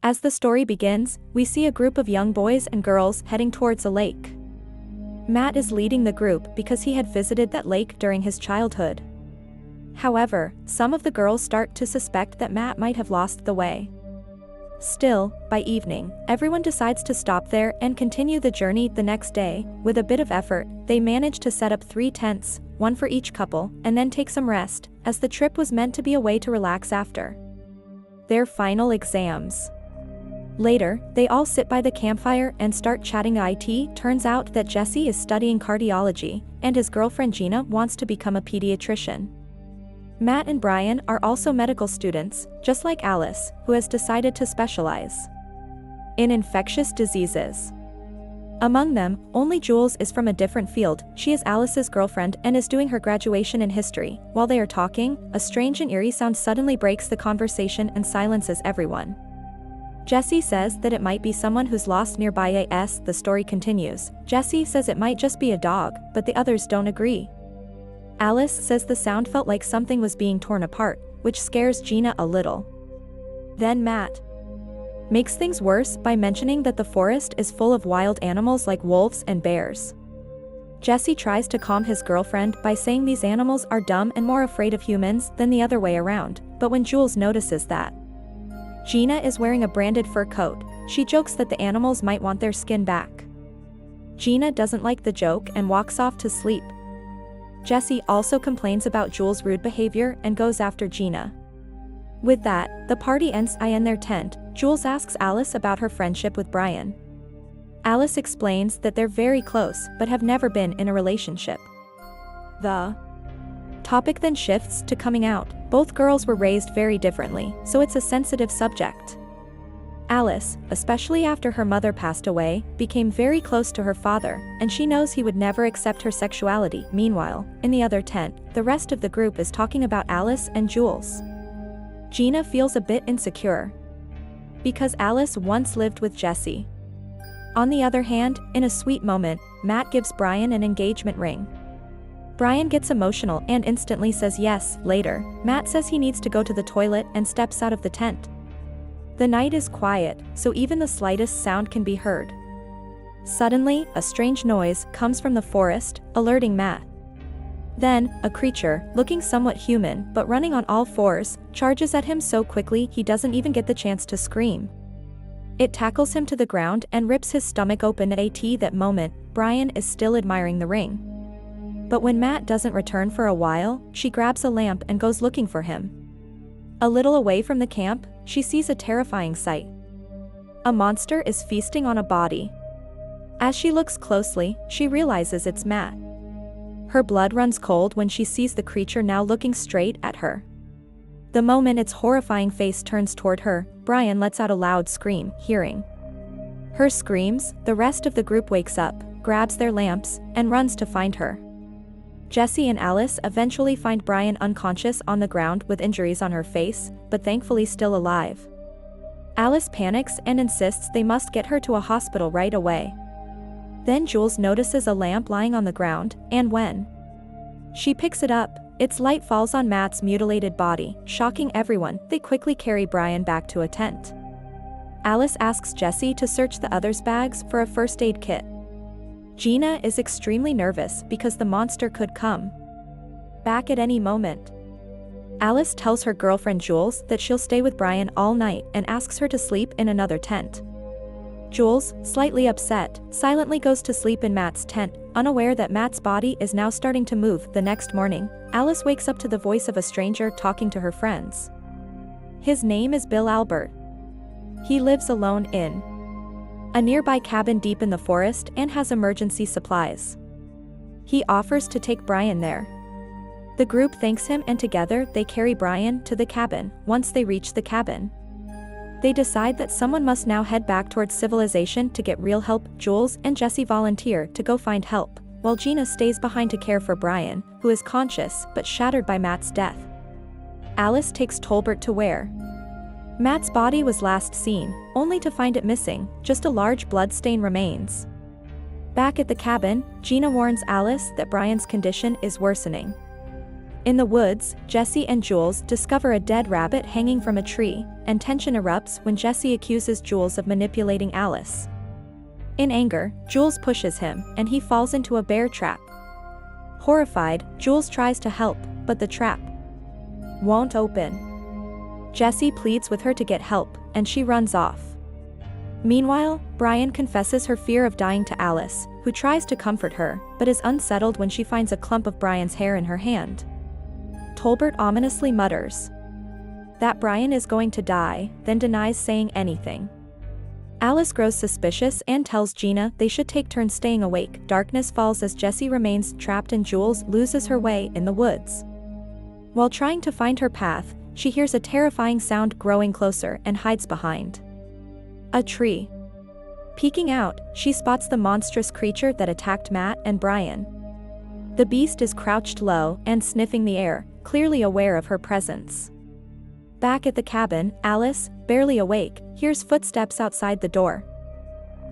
As the story begins, we see a group of young boys and girls heading towards a lake. Matt is leading the group because he had visited that lake during his childhood. However, some of the girls start to suspect that Matt might have lost the way. Still, by evening, everyone decides to stop there and continue the journey the next day. With a bit of effort, they manage to set up 3 tents, one for each couple, and then take some rest, as the trip was meant to be a way to relax after their final exams. Later, they all sit by the campfire and start chatting. It turns out that Jesse is studying cardiology, and his girlfriend Gina wants to become a pediatrician. Matt and Brian are also medical students, just like Alice, who has decided to specialize in infectious diseases. Among them, only Jules is from a different field. She is Alice's girlfriend and is doing her graduation in history. While they are talking, a strange and eerie sound suddenly breaks the conversation and silences everyone. Jesse says that it might be someone who's lost nearby. As the story continues, Jesse says it might just be a dog, but the others don't agree. Alice says the sound felt like something was being torn apart, which scares Gina a little. Then Matt makes things worse by mentioning that the forest is full of wild animals like wolves and bears. Jesse tries to calm his girlfriend by saying these animals are dumb and more afraid of humans than the other way around, but when Jules notices that Gina is wearing a branded fur coat, she jokes that the animals might want their skin back. Gina doesn't like the joke and walks off to sleep. Jesse also complains about Jules' rude behavior and goes after Gina. With that, the party ends. In their tent, Jules asks Alice about her friendship with Brian. Alice explains that they're very close but have never been in a relationship. The topic then shifts to coming out. Both girls were raised very differently, so it's a sensitive subject. Alice, especially after her mother passed away, became very close to her father, and she knows he would never accept her sexuality. Meanwhile, in the other tent, the rest of the group is talking about Alice and Jules. Gina feels a bit insecure because Alice once lived with Jesse. On the other hand, in a sweet moment, Matt gives Brian an engagement ring. Brian gets emotional and instantly says yes. Later, Matt says he needs to go to the toilet and steps out of the tent. The night is quiet, so even the slightest sound can be heard. Suddenly, a strange noise comes from the forest, alerting Matt. Then, a creature, looking somewhat human but running on all fours, charges at him so quickly he doesn't even get the chance to scream. It tackles him to the ground and rips his stomach open. At that moment, Brian is still admiring the ring. But when Matt doesn't return for a while, she grabs a lamp and goes looking for him. A little away from the camp, she sees a terrifying sight. A monster is feasting on a body. As she looks closely, she realizes it's Matt. Her blood runs cold when she sees the creature now looking straight at her. The moment its horrifying face turns toward her, Brian lets out a loud scream. Hearing her screams, the rest of the group wakes up, grabs their lamps, and runs to find her. Jesse and Alice eventually find Brian unconscious on the ground with injuries on her face, but thankfully still alive. Alice panics and insists they must get her to a hospital right away. Then Jules notices a lamp lying on the ground, and when she picks it up, its light falls on Matt's mutilated body, shocking everyone. They quickly carry Brian back to a tent. Alice asks Jesse to search the others' bags for a first aid kit. Gina is extremely nervous because the monster could come back at any moment. Alice tells her girlfriend Jules that she'll stay with Brian all night and asks her to sleep in another tent. Jules, slightly upset, silently goes to sleep in Matt's tent, unaware that Matt's body is now starting to move. The next morning, Alice wakes up to the voice of a stranger talking to her friends. His name is Bill Albert. He lives alone in a nearby cabin deep in the forest and has emergency supplies. He offers to take Brian there. The group thanks him and together they carry Brian to the cabin. Once they reach the cabin, they decide that someone must now head back towards civilization to get real help. Jules and Jesse volunteer to go find help, while Gina stays behind to care for Brian, who is conscious but shattered by Matt's death. Alice takes Tolbert to where Matt's body was last seen, only to find it missing. Just a large bloodstain remains. Back at the cabin, Gina warns Alice that Brian's condition is worsening. In the woods, Jesse and Jules discover a dead rabbit hanging from a tree, and tension erupts when Jesse accuses Jules of manipulating Alice. In anger, Jules pushes him, and he falls into a bear trap. Horrified, Jules tries to help, but the trap won't open. Jesse pleads with her to get help, and she runs off. Meanwhile, Brian confesses her fear of dying to Alice, who tries to comfort her, but is unsettled when she finds a clump of Brian's hair in her hand. Tolbert ominously mutters that Brian is going to die, then denies saying anything. Alice grows suspicious and tells Gina they should take turns staying awake. Darkness falls as Jesse remains trapped and Jules loses her way in the woods. While trying to find her path, she hears a terrifying sound growing closer and hides behind a tree. Peeking out, she spots the monstrous creature that attacked Matt and Brian. The beast is crouched low and sniffing the air, clearly aware of her presence. Back at the cabin, Alice, barely awake, hears footsteps outside the door.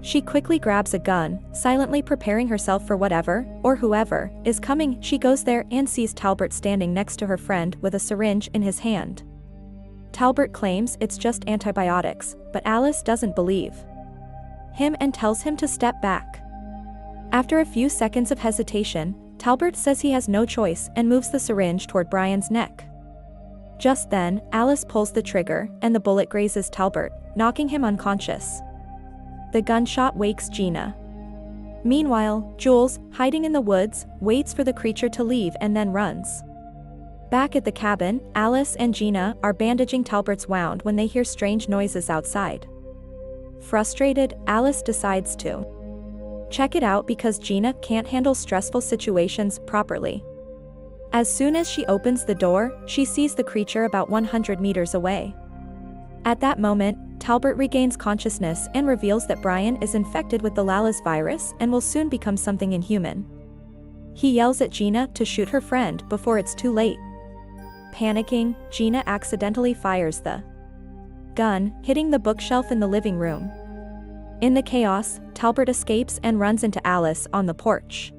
She quickly grabs a gun, silently preparing herself for whatever, or whoever, is coming. She goes there and sees Talbert standing next to her friend with a syringe in his hand. Talbert claims it's just antibiotics, but Alice doesn't believe him and tells him to step back. After a few seconds of hesitation, Talbert says he has no choice and moves the syringe toward Brian's neck. Just then, Alice pulls the trigger, and the bullet grazes Talbert, knocking him unconscious. The gunshot wakes Gina. Meanwhile, Jules, hiding in the woods, waits for the creature to leave and then runs. Back at the cabin, Alice and Gina are bandaging Talbert's wound when they hear strange noises outside. Frustrated, Alice decides to check it out because Gina can't handle stressful situations properly. As soon as she opens the door, she sees the creature about 100 meters away. At that moment, Talbert regains consciousness and reveals that Brian is infected with the Lala's virus and will soon become something inhuman. He yells at Gina to shoot her friend before it's too late. Panicking, Gina accidentally fires the gun, hitting the bookshelf in the living room. In the chaos, Talbert escapes and runs into Alice on the porch.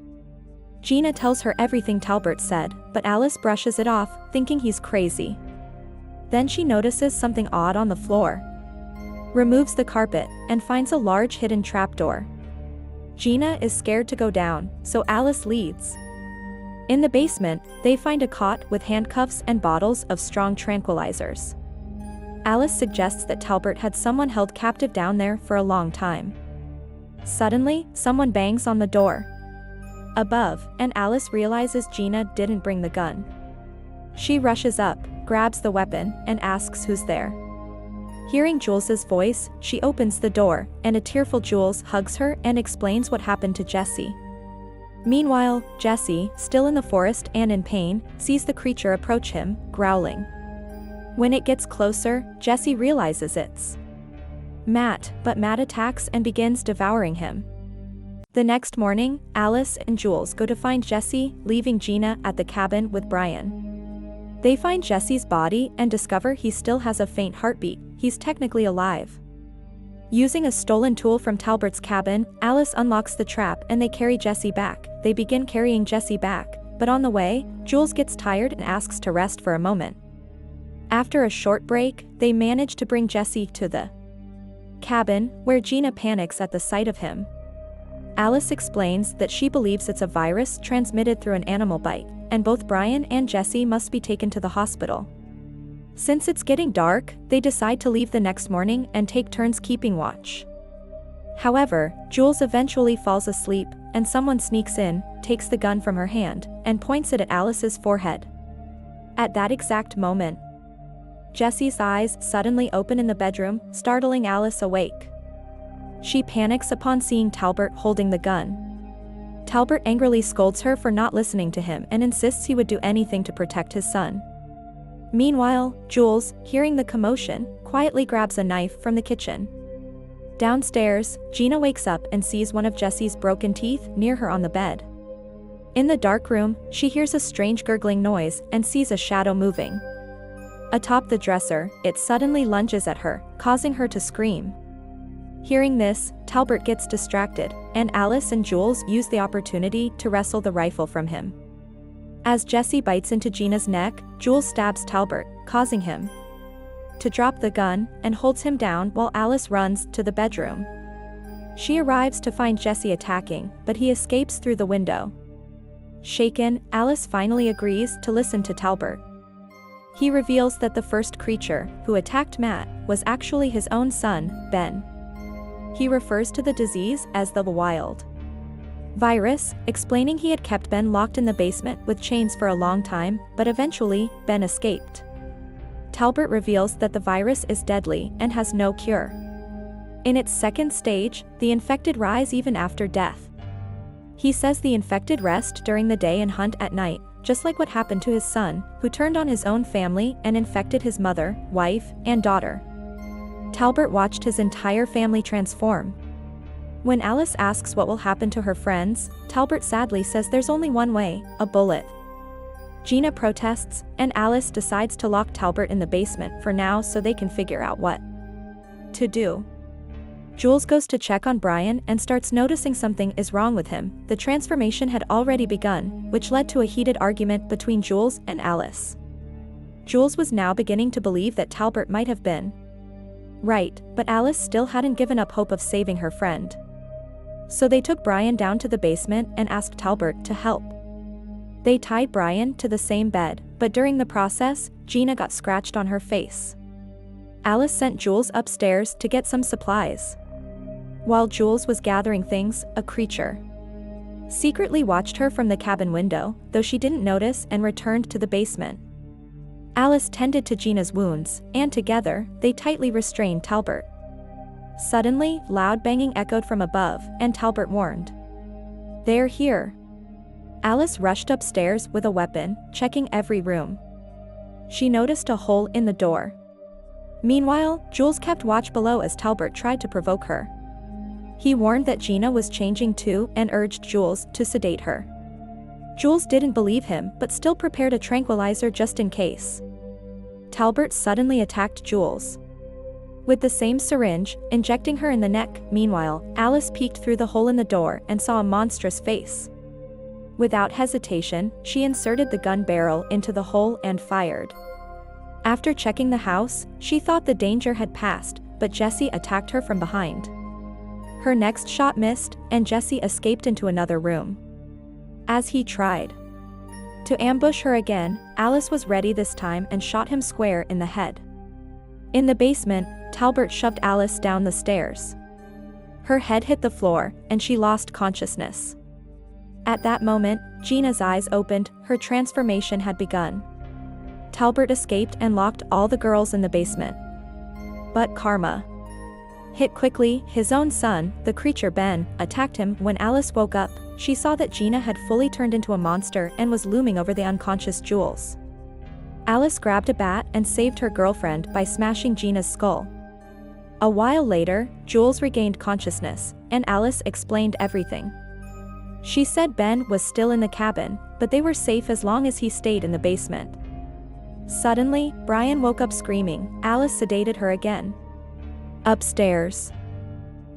Gina tells her everything Talbert said, but Alice brushes it off, thinking he's crazy. Then she notices something odd on the floor, removes the carpet, and finds a large hidden trapdoor. Gina is scared to go down, so Alice leads. In the basement, they find a cot with handcuffs and bottles of strong tranquilizers. Alice suggests that Talbert had someone held captive down there for a long time. Suddenly, someone bangs on the door above, and Alice realizes Gina didn't bring the gun. She rushes up, grabs the weapon, and asks who's there. Hearing Jules's voice, she opens the door, and a tearful Jules hugs her and explains what happened to Jesse. Meanwhile, Jesse, still in the forest and in pain, sees the creature approach him, growling. When it gets closer, Jesse realizes it's Matt, but Matt attacks and begins devouring him. The next morning, Alice and Jules go to find Jesse, leaving Gina at the cabin with Brian. They find Jesse's body and discover he still has a faint heartbeat. He's technically alive. Using a stolen tool from Talbert's cabin, Alice unlocks the trap and they carry Jesse back. They begin carrying Jesse back, but on the way, Jules gets tired and asks to rest for a moment. After a short break, they manage to bring Jesse to the cabin, where Gina panics at the sight of him. Alice explains that she believes it's a virus transmitted through an animal bite, and both Brian and Jesse must be taken to the hospital. Since it's getting dark, they decide to leave the next morning and take turns keeping watch. However, Jules eventually falls asleep, and someone sneaks in, takes the gun from her hand, and points it at Alice's forehead. At that exact moment, Jesse's eyes suddenly open in the bedroom, startling Alice awake. She panics upon seeing Talbert holding the gun. Talbert angrily scolds her for not listening to him and insists he would do anything to protect his son. Meanwhile, Jules, hearing the commotion, quietly grabs a knife from the kitchen. Downstairs, Gina wakes up and sees one of Jesse's broken teeth near her on the bed. In the dark room, she hears a strange gurgling noise and sees a shadow moving. Atop the dresser, it suddenly lunges at her, causing her to scream. Hearing this, Talbert gets distracted, and Alice and Jules use the opportunity to wrestle the rifle from him. As Jesse bites into Gina's neck, Jules stabs Talbot, causing him to drop the gun and holds him down while Alice runs to the bedroom. She arrives to find Jesse attacking, but he escapes through the window. Shaken, Alice finally agrees to listen to Talbot. He reveals that the first creature who attacked Matt was actually his own son, Ben. He refers to the disease as the wild virus, explaining he had kept Ben locked in the basement with chains for a long time, but eventually, Ben escaped. Talbot reveals that the virus is deadly and has no cure. In its second stage, the infected rise even after death. He says the infected rest during the day and hunt at night, just like what happened to his son, who turned on his own family and infected his mother, wife, and daughter. Talbot watched his entire family transform. When Alice asks what will happen to her friends, Talbot sadly says there's only one way, a bullet. Gina protests, and Alice decides to lock Talbot in the basement for now so they can figure out what to do. Jules goes to check on Brian and starts noticing something is wrong with him. The transformation had already begun, which led to a heated argument between Jules and Alice. Jules was now beginning to believe that Talbot might have been right, but Alice still hadn't given up hope of saving her friend. So they took Brian down to the basement and asked Talbot to help. They tied Brian to the same bed, but during the process, Gina got scratched on her face. Alice sent Jules upstairs to get some supplies. While Jules was gathering things, a creature secretly watched her from the cabin window, though she didn't notice and returned to the basement. Alice tended to Gina's wounds, and together, they tightly restrained Talbot. Suddenly, loud banging echoed from above, and Talbot warned, "They're here." Alice rushed upstairs with a weapon, checking every room. She noticed a hole in the door. Meanwhile, Jules kept watch below as Talbot tried to provoke her. He warned that Gina was changing too and urged Jules to sedate her. Jules didn't believe him but still prepared a tranquilizer just in case. Talbot suddenly attacked Jules with the same syringe, injecting her in the neck. Meanwhile, Alice peeked through the hole in the door and saw a monstrous face. Without hesitation, she inserted the gun barrel into the hole and fired. After checking the house, she thought the danger had passed, but Jesse attacked her from behind. Her next shot missed, and Jesse escaped into another room. As he tried to ambush her again, Alice was ready this time and shot him square in the head. In the basement, Talbot shoved Alice down the stairs. Her head hit the floor, and she lost consciousness. At that moment, Gina's eyes opened, her transformation had begun. Talbot escaped and locked all the girls in the basement. But karma hit quickly. His own son, the creature Ben, attacked him. When Alice woke up, she saw that Gina had fully turned into a monster and was looming over the unconscious Jules. Alice grabbed a bat and saved her girlfriend by smashing Gina's skull. A while later, Jules regained consciousness, and Alice explained everything. She said Ben was still in the cabin, but they were safe as long as he stayed in the basement. Suddenly, Brian woke up screaming. Alice sedated her again. Upstairs,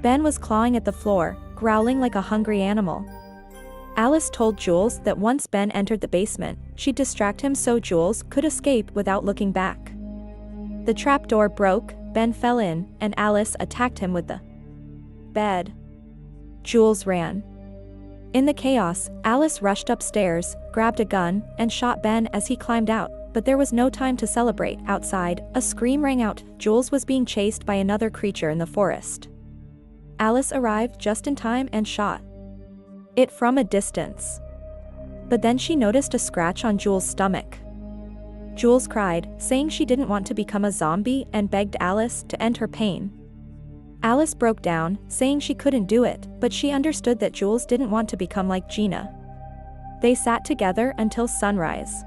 Ben was clawing at the floor, growling like a hungry animal. Alice told Jules that once Ben entered the basement, she'd distract him so Jules could escape without looking back. The trapdoor broke, Ben fell in, and Alice attacked him with the bed. Jules ran. In the chaos, Alice rushed upstairs, grabbed a gun, and shot Ben as he climbed out, but there was no time to celebrate. Outside, a scream rang out. Jules was being chased by another creature in the forest. Alice arrived just in time and shot it from a distance. But then she noticed a scratch on Jules' stomach. Jules cried, saying she didn't want to become a zombie, and begged Alice to end her pain. Alice broke down, saying she couldn't do it, but she understood that Jules didn't want to become like Gina. They sat together until sunrise.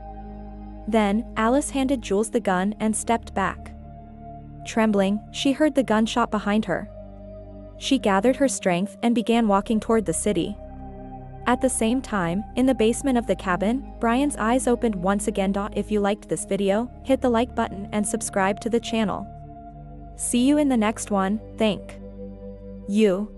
Then, Alice handed Jules the gun and stepped back. Trembling, she heard the gunshot behind her. She gathered her strength and began walking toward the city. At the same time, in the basement of the cabin, Brian's eyes opened once again. If you liked this video, hit the like button and subscribe to the channel. See you in the next one. Thank you.